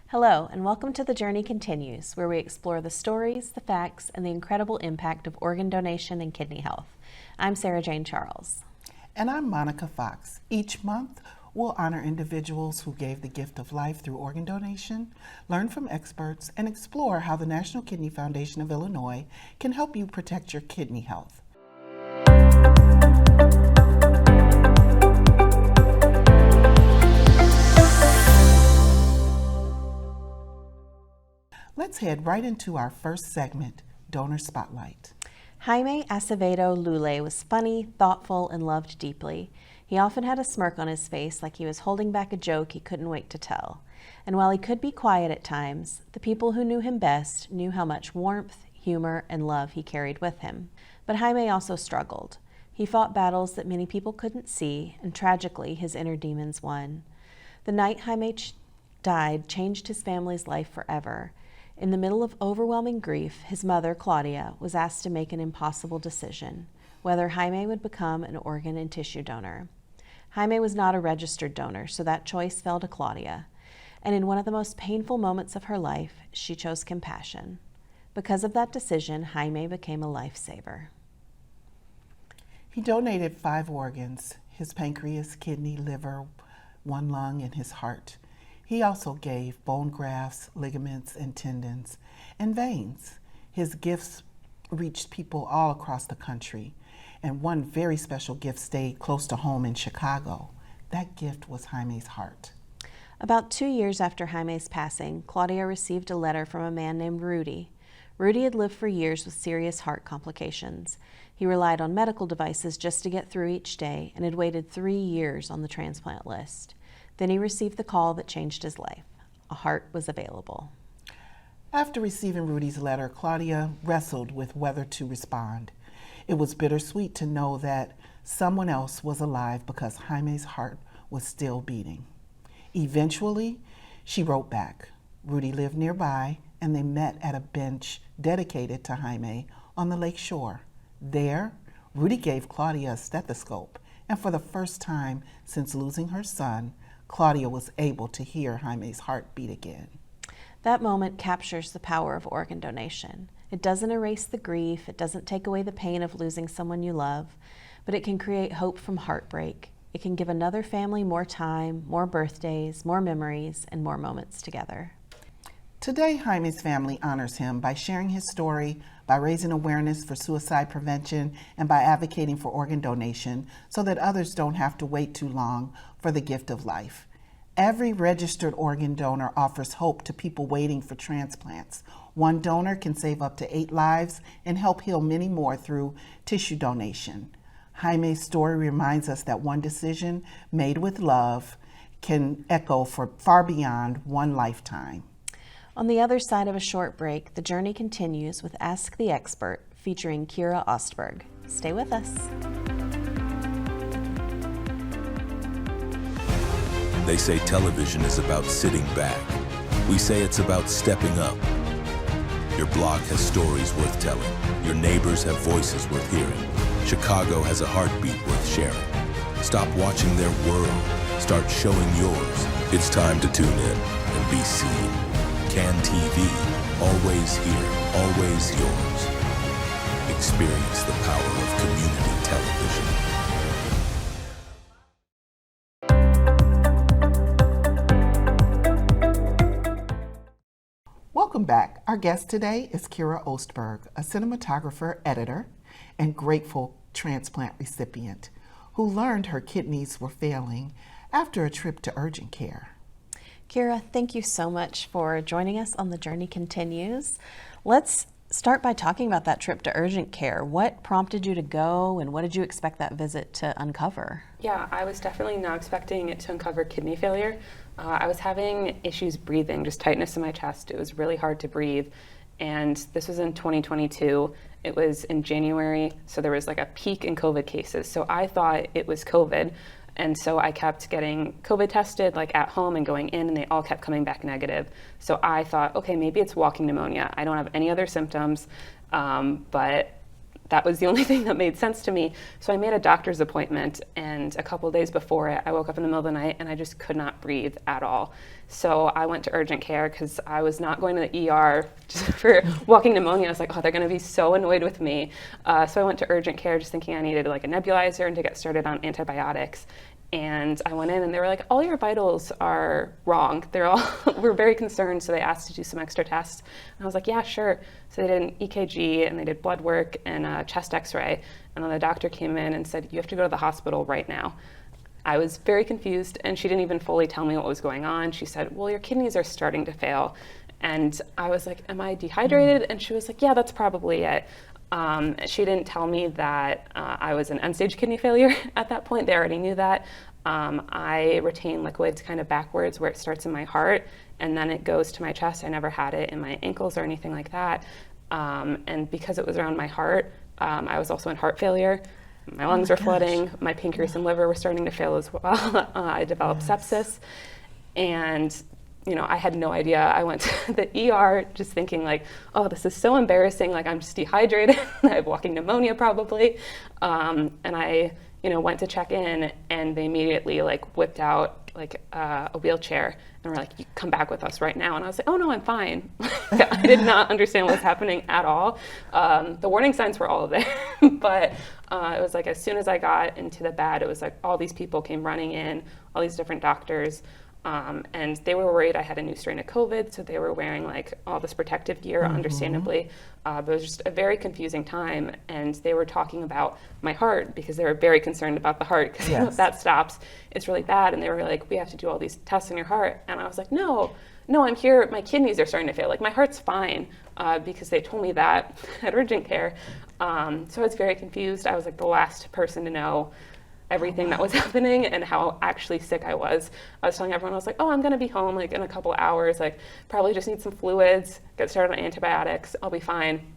Hello, and welcome to The Journey Continues, where we explore the stories, the facts, and the incredible impact of organ donation and kidney health. I'm Sarah Jane Charles. And I'm Monica Fox. Each month, we'll honor individuals who gave the gift of life through organ donation, learn from experts, and explore how the National Kidney Foundation of Illinois can help you protect your kidney health. Let's head right into our first segment, Donor Spotlight. Jaime Acevedo Lule was funny, thoughtful, and loved deeply. He often had a smirk on his face like he was holding back a joke he couldn't wait to tell. And while he could be quiet at times, the people who knew him best knew how much warmth, humor, and love he carried with him. But Jaime also struggled. He fought battles that many people couldn't see, and tragically, his inner demons won. The night Jaime died changed his family's life forever. In the middle of overwhelming grief, his mother, Claudia, was asked to make an impossible decision, whether Jaime would become an organ and tissue donor. Jaime was not a registered donor, so that choice fell to Claudia. And in one of the most painful moments of her life, she chose compassion. Because of that decision, Jaime became a lifesaver. He donated 5 organs, his pancreas, kidney, liver, 1 lung, and his heart. He also gave bone grafts, ligaments, and tendons, and veins. His gifts reached people all across the country, and one very special gift stayed close to home in Chicago. That gift was Jaime's heart. About 2 years after Jaime's passing, Claudia received a letter from a man named Rudy. Rudy had lived for years with serious heart complications. He relied on medical devices just to get through each day and had waited 3 years on the transplant list. Then he received the call that changed his life. A heart was available. After receiving Rudy's letter, Claudia wrestled with whether to respond. It was bittersweet to know that someone else was alive because Jaime's heart was still beating. Eventually, she wrote back. Rudy lived nearby, and they met at a bench dedicated to Jaime on the lake shore. There, Rudy gave Claudia a stethoscope, and for the first time since losing her son, Claudia was able to hear Jaime's heart beat again. That moment captures the power of organ donation. It doesn't erase the grief, it doesn't take away the pain of losing someone you love, but it can create hope from heartbreak. It can give another family more time, more birthdays, more memories, and more moments together. Today, Jaime's family honors him by sharing his story, by raising awareness for suicide prevention, and by advocating for organ donation so that others don't have to wait too long for the gift of life. Every registered organ donor offers hope to people waiting for transplants. One donor can save up to 8 lives and help heal many more through tissue donation. Jaime's story reminds us that one decision made with love can echo for far beyond one lifetime. On the other side of a short break, the journey continues with Ask the Expert, featuring Kira Ostberg. Stay with us. They say television is about sitting back. We say it's about stepping up. Your block has stories worth telling. Your neighbors have voices worth hearing. Chicago has a heartbeat worth sharing. Stop watching their world. Start showing yours. It's time to tune in and be seen. CAN TV, always here, always yours. Experience the power of community television. Welcome back. Our guest today is Kira Ostberg, a cinematographer, editor, and grateful transplant recipient who learned her kidneys were failing after a trip to urgent care. Kira, thank you so much for joining us on The Journey Continues. Let's start by talking about that trip to urgent care. What prompted you to go, and what did you expect that visit to uncover? Yeah, I was definitely not expecting it to uncover kidney failure. I was having issues breathing, just tightness in my chest. It was really hard to breathe. And this was in 2022. It was in January, so there was like a peak in COVID cases. So I thought it was COVID. And so I kept getting COVID tested like at home and going in, and they all kept coming back negative. So I thought, okay, maybe it's walking pneumonia. I don't have any other symptoms, but that was the only thing that made sense to me. So I made a doctor's appointment, and a couple of days before it, I woke up in the middle of the night and I just could not breathe at all. So I went to urgent care because I was not going to the ER just for walking pneumonia. I was like, oh, they're going to be so annoyed with me. So I went to urgent care just thinking I needed like a nebulizer and to get started on antibiotics. And I went in and they were like, all your vitals are wrong. We're very concerned, so they asked to do some extra tests. And I was like, yeah, sure. So they did an EKG and they did blood work and a chest x-ray. And then the doctor came in and said, you have to go to the hospital right now. I was very confused, and she didn't even fully tell me what was going on. She said, well, your kidneys are starting to fail. And I was like, am I dehydrated? And she was like, yeah, that's probably it. She didn't tell me that I was an end-stage kidney failure at that point. They already knew that. I retain liquids kind of backwards where it starts in my heart and then it goes to my chest. I never had it in my ankles or anything like that. And because it was around my heart, I was also in heart failure. My lungs were flooding. My pancreas and liver were starting to fail as well. I developed sepsis. And I had no idea. I went to the ER just thinking like, oh, this is so embarrassing. Like, I'm just dehydrated. I have walking pneumonia probably. And I, went to check in, and they immediately like whipped out like a wheelchair and were like, you come back with us right now. And I was like, oh no, I'm fine. I did not understand what was happening at all. The warning signs were all there, but it was like, as soon as I got into the bed, it was like all these people came running in, all these different doctors. And they were worried I had a new strain of COVID, so they were wearing like all this protective gear, understandably. But it was just a very confusing time, and they were talking about my heart because they were very concerned about the heart, because if that stops, it's really bad. And they were like, we have to do all these tests in your heart. And I was like, no, I'm here. My kidneys are starting to fail. Like, my heart's fine, because they told me that at urgent care. So I was very confused. I was like the last person to know everything that was happening and how actually sick I was. I was telling everyone, I was like, oh, I'm gonna be home like in a couple hours, like probably just need some fluids, get started on antibiotics, I'll be fine.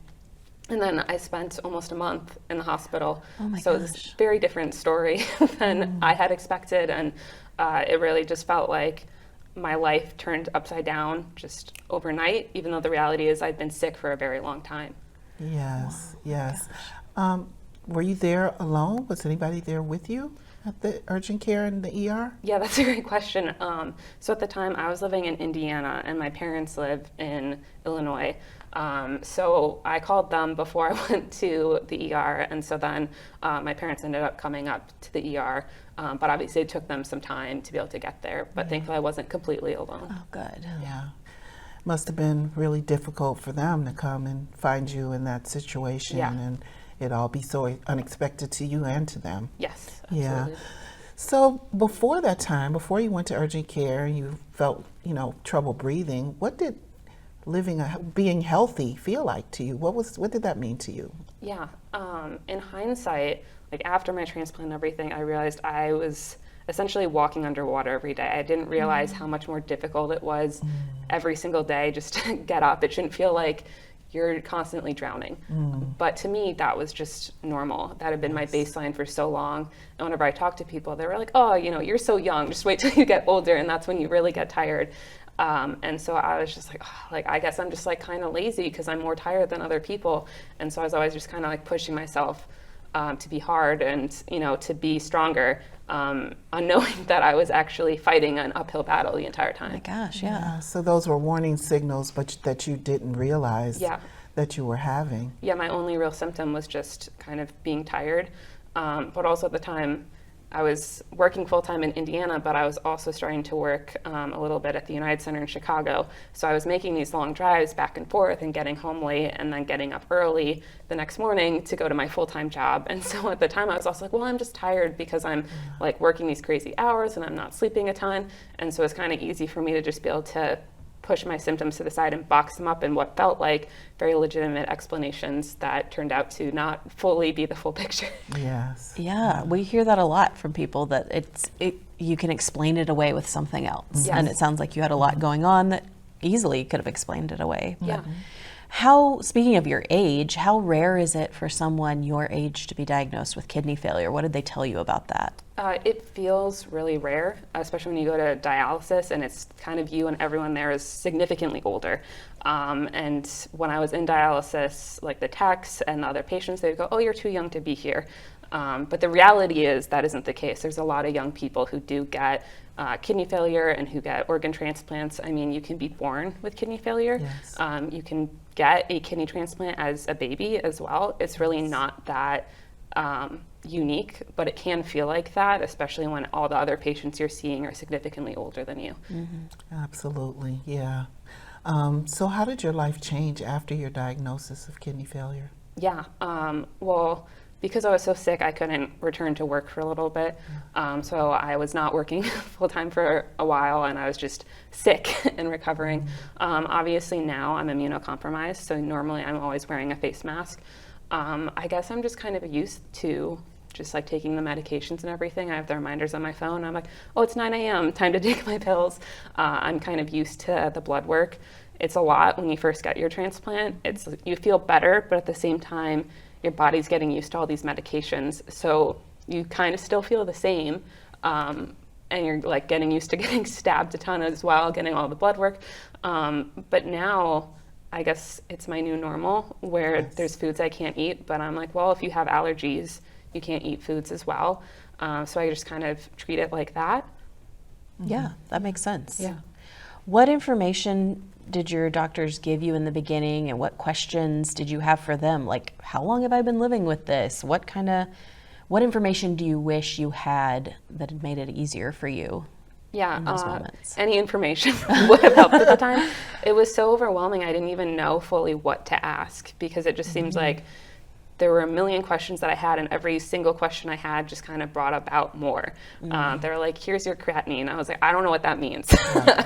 And then I spent almost a month in the hospital. Oh my so gosh. It was a very different story than I had expected. And it really just felt like my life turned upside down just overnight, even though the reality is I'd been sick for a very long time. Yes, yes. Were you there alone? Was anybody there with you at the urgent care in the ER? Yeah, that's a great question. So at the time, I was living in Indiana, and my parents live in Illinois. So I called them before I went to the ER, and so then my parents ended up coming up to the ER. But obviously, it took them some time to be able to get there. But thankfully, I wasn't completely alone. Oh, good. Yeah. Must have been really difficult for them to come and find you in that situation, and it all be so unexpected to you and to them. Yes, absolutely. Yeah. So before that time, before you went to urgent care, you felt, trouble breathing. What did being healthy feel like to you? What did that mean to you? Yeah. In hindsight, like after my transplant and everything, I realized I was essentially walking underwater every day. I didn't realize how much more difficult it was every single day just to get up. It shouldn't feel like you're constantly drowning. But to me, that was just normal. That had been my baseline for so long. And whenever I talk to people, they were like, oh, you're so young, just wait till you get older, and that's when you really get tired. And so I was just like, oh, I guess I'm just like kind of lazy because I'm more tired than other people. And so I was always just kind of like pushing myself to be hard and, to be stronger, unknowing that I was actually fighting an uphill battle the entire time. Oh my gosh, yeah. So those were warning signals, but that you didn't realize that you were having. Yeah, my only real symptom was just kind of being tired. But also at the time, I was working full-time in Indiana, but I was also starting to work a little bit at the United Center in Chicago. So I was making these long drives back and forth and getting home late and then getting up early the next morning to go to my full-time job. And so at the time I was also like, well, I'm just tired because I'm like working these crazy hours and I'm not sleeping a ton. And so it's kind of easy for me to just be able to push my symptoms to the side and box them up in what felt like very legitimate explanations that turned out to not fully be the full picture. Yes. Yeah, we hear that a lot from people, that you can explain it away with something else. Yes. And it sounds like you had a lot going on that easily could have explained it away. Yeah. Speaking of your age, how rare is it for someone your age to be diagnosed with kidney failure? What did they tell you about that? It feels really rare, especially when you go to dialysis and it's kind of you and everyone there is significantly older. And when I was in dialysis, like the techs and the other patients, they'd go, oh, you're too young to be here. But the reality is that isn't the case. There's a lot of young people who do get kidney failure and who get organ transplants. I mean, you can be born with kidney failure. Yes. You can get a kidney transplant as a baby as well. It's really not that unique, but it can feel like that, especially when all the other patients you're seeing are significantly older than you. Absolutely, yeah. So how did your life change after your diagnosis of kidney failure? Yeah, well, because I was so sick, I couldn't return to work for a little bit. So I was not working full time for a while, and I was just sick and recovering. Obviously now I'm immunocompromised, so normally I'm always wearing a face mask. I guess I'm just kind of used to just like taking the medications and everything. I have the reminders on my phone. I'm like, oh, it's 9 a.m., time to take my pills. I'm kind of used to the blood work. It's a lot when you first get your transplant. You feel better, but at the same time, your body's getting used to all these medications. So you kind of still feel the same. And you're like getting used to getting stabbed a ton as well, getting all the blood work. But now, I guess it's my new normal where there's foods I can't eat, but I'm like, well, if you have allergies, you can't eat foods as well. So I just kind of treat it like that. Yeah, that makes sense. Yeah. What information did your doctors give you in the beginning, and what questions did you have for them? Like, how long have I been living with this? What information do you wish you had that had made it easier for you? Yeah, in those moments? Any information would have helped at the time. It was so overwhelming, I didn't even know fully what to ask, because it just seems like there were a million questions that I had, and every single question I had just kind of brought about more. They were like, here's your creatinine. I was like, I don't know what that means.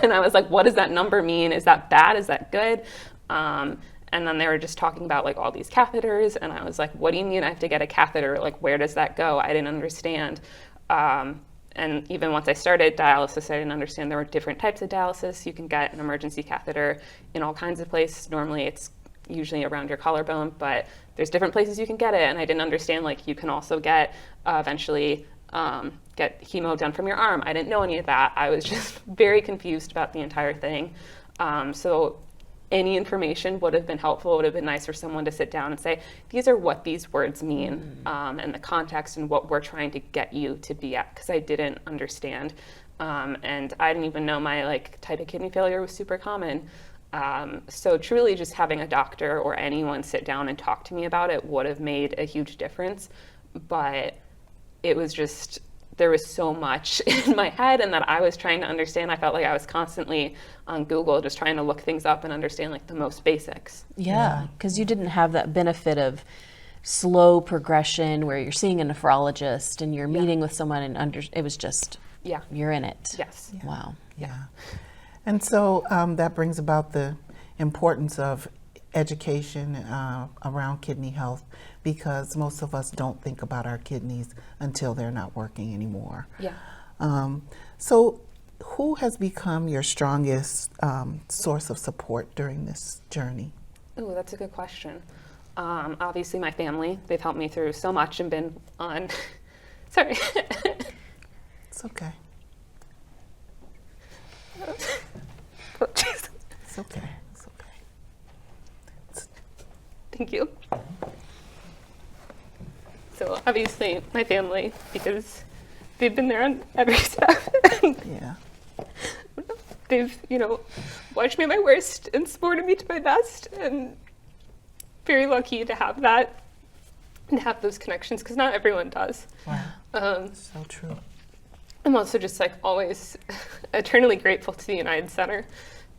And I was like, what does that number mean? Is that bad? Is that good? And then they were just talking about like all these catheters, and I was like, what do you mean I have to get a catheter? Like, where does that go? I didn't understand. And even once I started dialysis, I didn't understand there were different types of dialysis. You can get an emergency catheter in all kinds of places. Normally it's usually around your collarbone, but there's different places you can get it. And I didn't understand, like, you can also get eventually get chemo done from your arm. I didn't know any of that. I was just very confused about the entire thing. So any information would have been helpful. It would have been nice for someone to sit down and say, these are what these words mean, and the context and what we're trying to get you to be at, because I didn't understand. And I didn't even know my like type of kidney failure was super common. So truly just having a doctor or anyone sit down and talk to me about it would have made a huge difference. But it was just, there was so much in my head and that I was trying to understand. I felt like I was constantly on Google just trying to look things up and understand like the most basics. Yeah, because you didn't have that benefit of slow progression where you're seeing a nephrologist and you're meeting with someone and it was just, you're in it. Yes. Wow. Yeah. And so that brings about the importance of education around kidney health, because most of us don't think about our kidneys until they're not working anymore. Yeah. So who has become your strongest source of support during this journey? Ooh, that's a good question. Obviously my family, they've helped me through so much and been on, sorry. It's okay. Oh, Jesus. It's okay. It's okay. Thank you. So obviously my family, because they've been there on every step. Yeah. They've, watched me at my worst and supported me to my best, and very lucky to have that and have those connections, because not everyone does. Wow. So true. I'm also just like always eternally grateful to the United Center,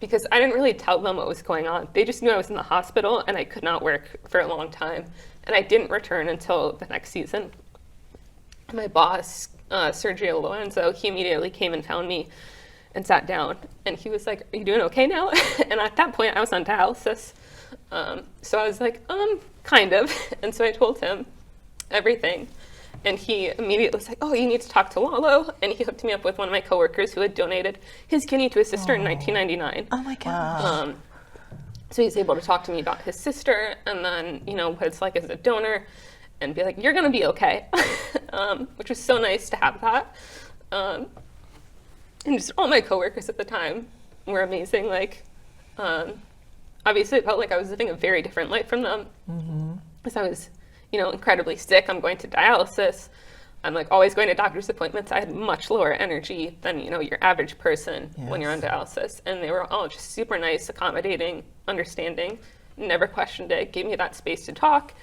because I didn't really tell them what was going on. They just knew I was in the hospital and I could not work for a long time. And I didn't return until the next season. My boss, Sergio Lorenzo, he immediately came and found me and sat down. And he was like, are you doing okay now? And at that point I was on dialysis. So I was like, kind of. And so I told him everything. And he immediately was like, oh, you need to talk to Lalo. And he hooked me up with one of my coworkers who had donated his kidney to his sister in 1999. Oh my gosh. So he's able to talk to me about his sister and then, what it's like as a donor and be like, you're going to be okay, which was so nice to have that. And just all my coworkers at the time were amazing. Like, obviously it felt like I was living a very different life from them. Because I was, incredibly sick. I'm going to dialysis. I'm like always going to doctor's appointments. I had much lower energy than, your average person when you're on dialysis. And they were all just super nice, accommodating, understanding, never questioned it, gave me that space to talk.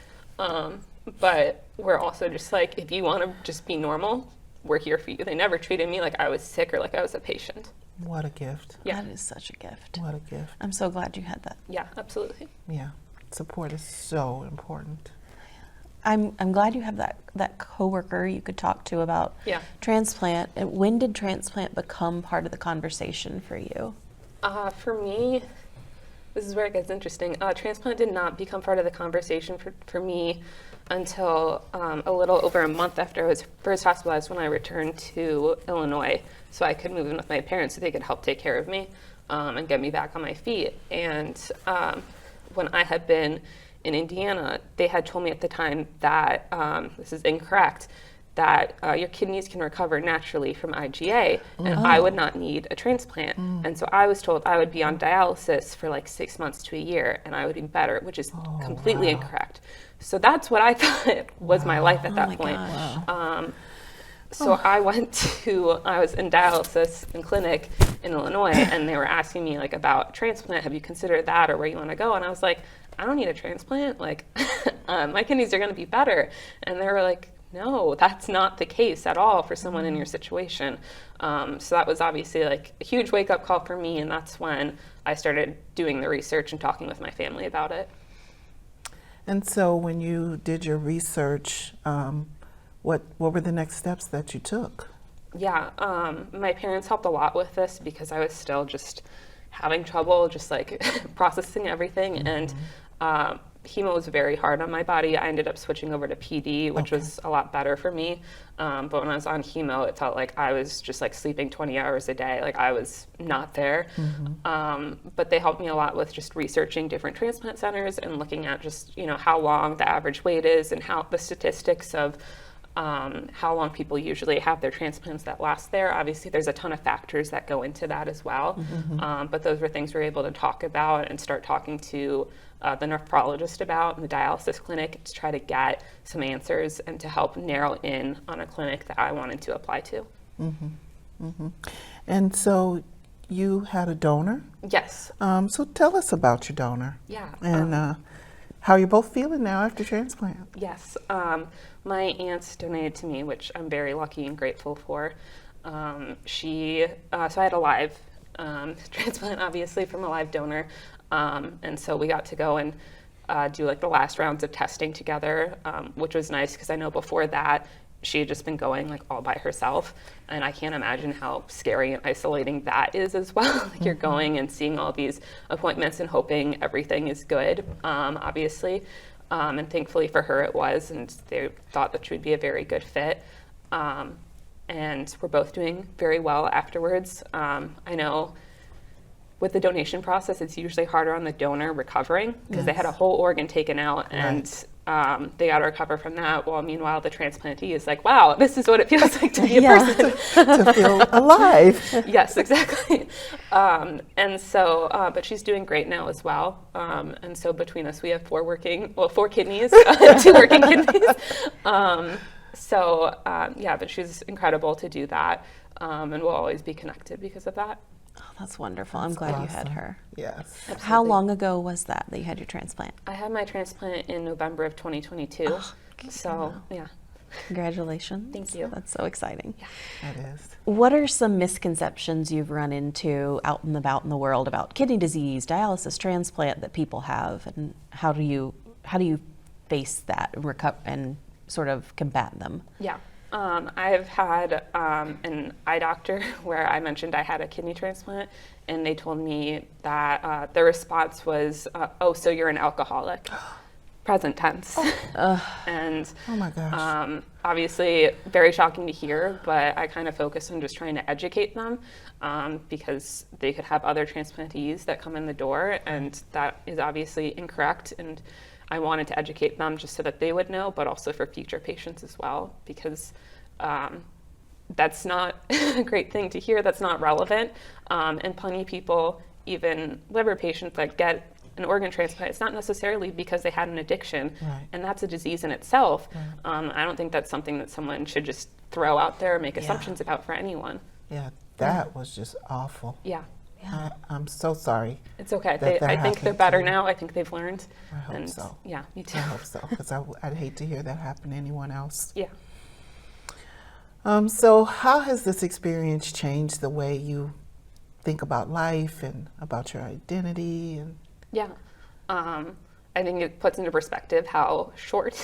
But we're also just like, if you want to just be normal, we're here for you. They never treated me like I was sick or like I was a patient. What a gift. Yeah. That is such a gift. What a gift. I'm so glad you had that. Yeah, absolutely. Yeah. Support is so important. I'm glad you have that coworker you could talk to about transplant. And when did transplant become part of the conversation for you? For me, this is where it gets interesting. Transplant did not become part of the conversation for me until a little over a month after I was first hospitalized, when I returned to Illinois, so I could move in with my parents so they could help take care of me and get me back on my feet. And when I had been in Indiana, they had told me at the time that, this is incorrect, that your kidneys can recover naturally from IgA, and I would not need a transplant. And so I was told I would be on dialysis for like 6 months to a year, and I would be better, which is completely incorrect. So that's what I thought was my life at that point. So I was in dialysis in clinic in Illinois, and they were asking me like about transplant. Have you considered that, or where you want to go? And I was like, I don't need a transplant. Like, my kidneys are going to be better. And they were like, no, that's not the case at all for someone in your situation. So that was obviously like a huge wake up call for me. And that's when I started doing the research and talking with my family about it. And so when you did your research, what were the next steps that you took? Yeah, my parents helped a lot with this because I was still just having trouble just like processing everything. And chemo was very hard on my body. I ended up switching over to PD, which was a lot better for me. But when I was on chemo, it felt like I was just like sleeping 20 hours a day. Like I was not there. But they helped me a lot with just researching different transplant centers and looking at just, how long the average wait is and how the statistics of how long people usually have their transplants that last there. Obviously, there's a ton of factors that go into that as well. But those were things we were able to talk about and start talking to the nephrologist about in the dialysis clinic to try to get some answers and to help narrow in on a clinic that I wanted to apply to. And so you had a donor? Yes. So tell us about your donor. Yeah. And how you're both feeling now after transplant. Yes. My aunt donated to me, which I'm very lucky and grateful for. So I had a live transplant, obviously, from a live donor. And so we got to go and do like the last rounds of testing together, which was nice because I know before that she had just been going like all by herself. And I can't imagine how scary and isolating that is as well. Like you're going and seeing all these appointments and hoping everything is good, obviously. And thankfully for her it was, and they thought that she would be a very good fit. And we're both doing very well afterwards. I know with the donation process, it's usually harder on the donor recovering because they had a whole organ taken out and they got to recover from that. Well, meanwhile, the transplantee is like, wow, this is what it feels like to be a person. To feel alive. Yes, exactly. And so, but she's doing great now as well. And so between us, we have 4 kidneys, 2 working kidneys. But she's incredible to do that. And we'll always be connected because of that. Oh, that's wonderful. I'm glad you had her. Yes. Absolutely. How long ago was that you had your transplant? I had my transplant in November of 2022. So, yeah. Congratulations. Thank you. That's so exciting. Yeah. It is. What are some misconceptions you've run into out and about in the world about kidney disease, dialysis, transplant that people have, and how do you face that and sort of combat them? Yeah. I've had an eye doctor where I mentioned I had a kidney transplant, and they told me that the response was, oh, so you're an alcoholic. present tense. And Oh my gosh. obviously very shocking to hear, but I kind of focus on just trying to educate them because they could have other transplantees that come in the door, and that is obviously incorrect. And I wanted to educate them just so that they would know, but also for future patients as well, because that's not a great thing to hear. That's not relevant. And plenty of people, even liver patients that get an organ transplant, it's not necessarily because they had an addiction, Right. and that's a disease in itself. I don't think that's something that someone should just throw out there or make assumptions about for anyone. Yeah, that was just awful. Yeah, I'm so sorry. it's okay. That I think they're happened better to you. now. I think they've learned. I hope and so. Yeah, me too. I hope so, because I'd hate to hear that happen to anyone else. Yeah. So how has this experience changed the way you think about life and about your identity? And Yeah. I think it puts into perspective how short,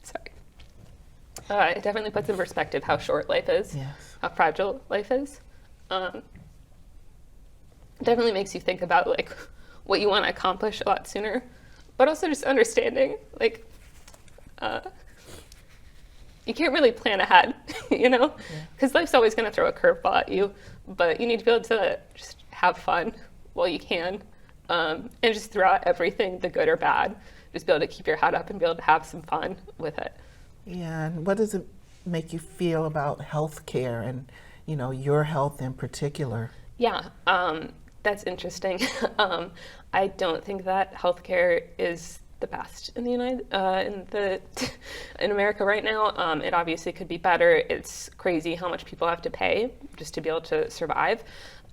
sorry. It definitely puts in perspective how short life is, Yes. how fragile life is. Definitely makes you think about like what you want to accomplish a lot sooner, but also just understanding like you can't really plan ahead, you know, because life's always going to throw a curveball at you, but you need to be able to just have fun while you can, and just throughout everything, the good or bad, just be able to keep your head up and be able to have some fun with it. yeah, and what does it make you feel about health care and, you know, your health in particular? Yeah, that's interesting. I don't think that healthcare is the best in the in America right now. It obviously could be better. It's crazy how much people have to pay just to be able to survive,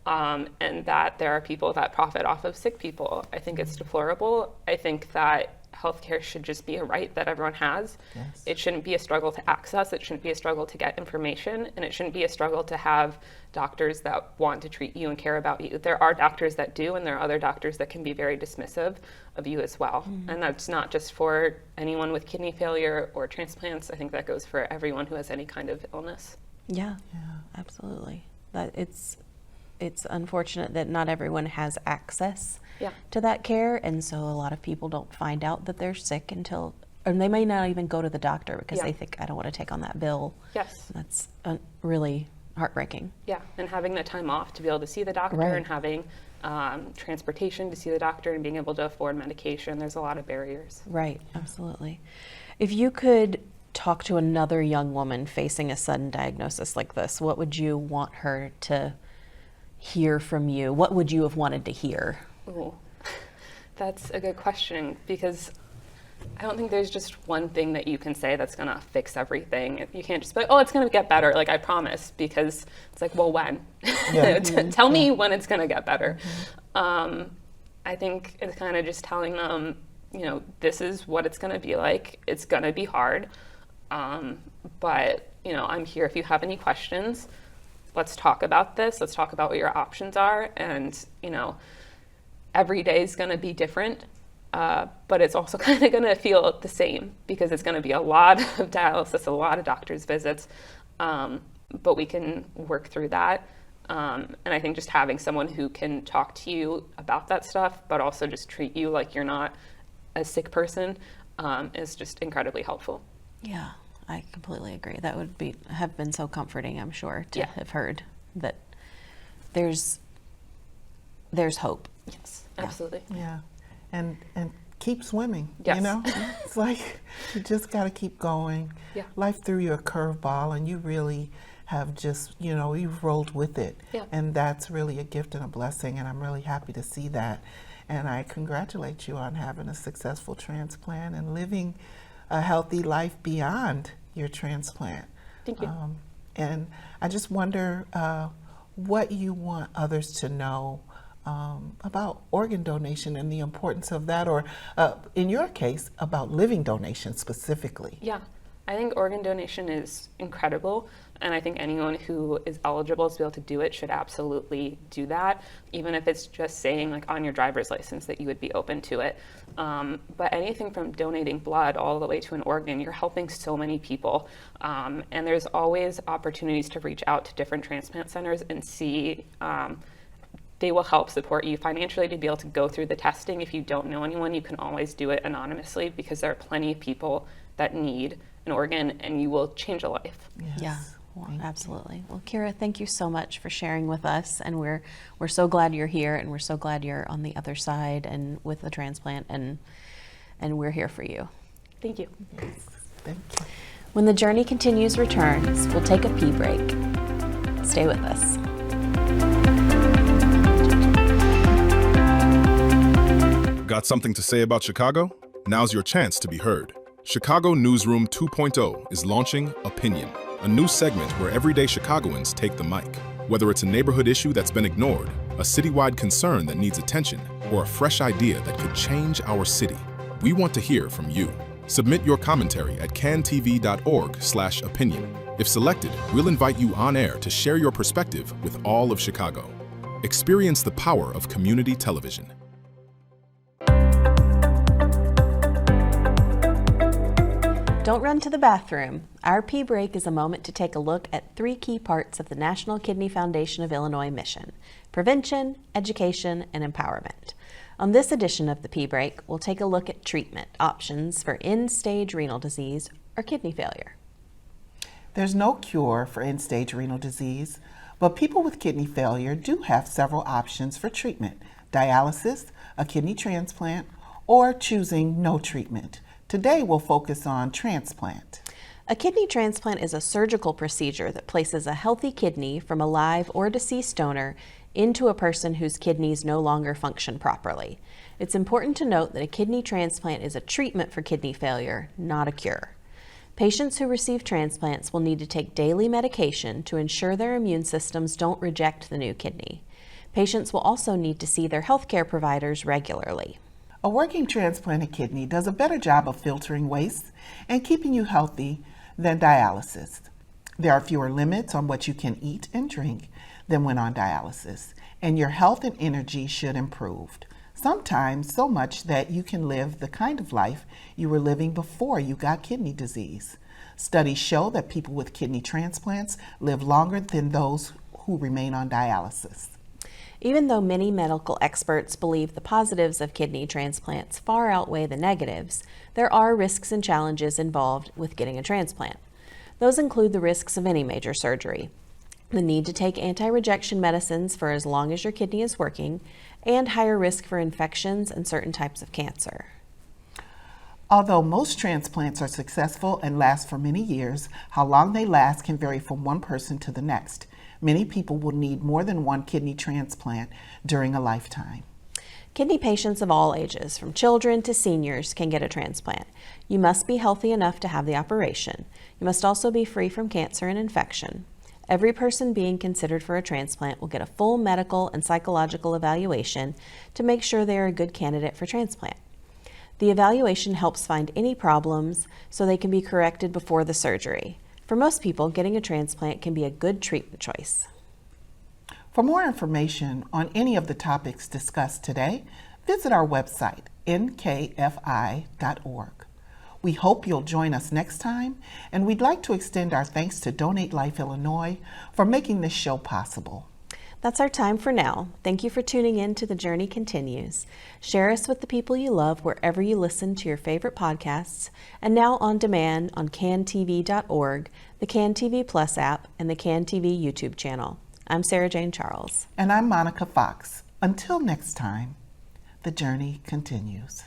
and that there are people that profit off of sick people. I think it's deplorable. I think that healthcare should just be a right that everyone has. Yes. It shouldn't be a struggle to access. It shouldn't be a struggle to get information, and it shouldn't be a struggle to have doctors that want to treat you and care about you. There are doctors that do, and there are other doctors that can be very dismissive of you as well. And that's not just for anyone with kidney failure or transplants. I think that goes for everyone who has any kind of illness. Yeah, absolutely. That it's unfortunate that not everyone has access Yeah. to that care, and so a lot of people don't find out that they're sick until, or they may not even go to the doctor because Yeah. they think, I don't want to take on that bill. Yes. That's really heartbreaking. Yeah, and having the time off to be able to see the doctor, Right. and having transportation to see the doctor, and being able to afford medication. There's a lot of barriers. Right, absolutely. If you could talk to another young woman facing a sudden diagnosis like this, what would you want her to hear from you? What would you have wanted to hear? Ooh, that's a good question, because I don't think there's just one thing that you can say that's going to fix everything. You can't just be like, oh, it's going to get better, like I promise, because it's like, well, when? Yeah. Tell me when it's going to get better. I think it's kind of just telling them, you know, this is what it's going to be like. It's going to be hard, but, you know, I'm here if you have any questions. Let's talk about this. Let's talk about what your options are. And, you know, every day is going to be different, but it's also kind of going to feel the same, because it's going to be a lot of dialysis, a lot of doctor's visits, but we can work through that. And I think just having someone who can talk to you about that stuff, but also just treat you like you're not a sick person, is just incredibly helpful. Yeah, I completely agree. That would have been so comforting, I'm sure, to Yeah. have heard that there's hope. Yes, absolutely. Yeah, and keep swimming. Yes. You know, it's like you just got to keep going. Yeah. Life threw you a curveball, and you really have just, you know, you've rolled with it. Yeah. And that's really a gift and a blessing, and I'm really happy to see that. And I congratulate you on having a successful transplant and living a healthy life beyond your transplant. Thank you. And I just wonder what you want others to know about organ donation and the importance of that, or in your case, about living donation specifically. Yeah, I think organ donation is incredible, and I think anyone who is eligible to be able to do it should absolutely do that, even if it's just saying like on your driver's license that you would be open to it. But anything from donating blood all the way to an organ, you're helping so many people, and there's always opportunities to reach out to different transplant centers and see they will help support you financially to be able to go through the testing. If you don't know anyone, you can always do it anonymously, because there are plenty of people that need an organ, and you will change a life. Yes. Yeah, well, absolutely. Well, Kira, thank you so much for sharing with us, and we're so glad you're here, and we're so glad you're on the other side and with the transplant, and we're here for you. Thank you. Thank you. When The Journey Continues returns, we'll take a pee break. Stay with us. Got something to say about Chicago? Now's your chance to be heard. Chicago Newsroom 2.0 is launching Opinion, a new segment where everyday Chicagoans take the mic. Whether it's a neighborhood issue that's been ignored, a citywide concern that needs attention, or a fresh idea that could change our city, we want to hear from you. Submit your commentary at cantv.org/opinion. If selected, we'll invite you on air to share your perspective with all of Chicago. Experience the power of community television. Don't run to the bathroom. Our pee break is a moment to take a look at 3 key parts of the National Kidney Foundation of Illinois mission: prevention, education, and empowerment. On this edition of the pee break, we'll take a look at treatment options for end-stage renal disease or kidney failure. There's no cure for end-stage renal disease, but people with kidney failure do have several options for treatment: dialysis, a kidney transplant, or choosing no treatment. Today, we'll focus on transplant. A kidney transplant is a surgical procedure that places a healthy kidney from a live or deceased donor into a person whose kidneys no longer function properly. It's important to note that a kidney transplant is a treatment for kidney failure, not a cure. Patients who receive transplants will need to take daily medication to ensure their immune systems don't reject the new kidney. Patients will also need to see their healthcare providers regularly. A working transplanted kidney does a better job of filtering waste and keeping you healthy than dialysis. There are fewer limits on what you can eat and drink than when on dialysis, and your health and energy should improve. Sometimes so much that you can live the kind of life you were living before you got kidney disease. Studies show that people with kidney transplants live longer than those who remain on dialysis. Even though many medical experts believe the positives of kidney transplants far outweigh the negatives, there are risks and challenges involved with getting a transplant. Those include the risks of any major surgery, the need to take anti-rejection medicines for as long as your kidney is working, and higher risk for infections and certain types of cancer. Although most transplants are successful and last for many years, how long they last can vary from one person to the next. Many people will need more than one kidney transplant during a lifetime. Kidney patients of all ages, from children to seniors, can get a transplant. You must be healthy enough to have the operation. You must also be free from cancer and infection. Every person being considered for a transplant will get a full medical and psychological evaluation to make sure they are a good candidate for transplant. The evaluation helps find any problems so they can be corrected before the surgery. For most people, getting a transplant can be a good treatment choice. For more information on any of the topics discussed today, visit our website, nkfi.org. We hope you'll join us next time, and we'd like to extend our thanks to Donate Life Illinois for making this show possible. That's our time for now. Thank you for tuning in to The Journey Continues. Share us with the people you love wherever you listen to your favorite podcasts, and now on demand on cantv.org, the CanTV Plus app, and the CanTV YouTube channel. I'm Sarah Jane Charles. And I'm Monica Fox. Until next time, the journey continues.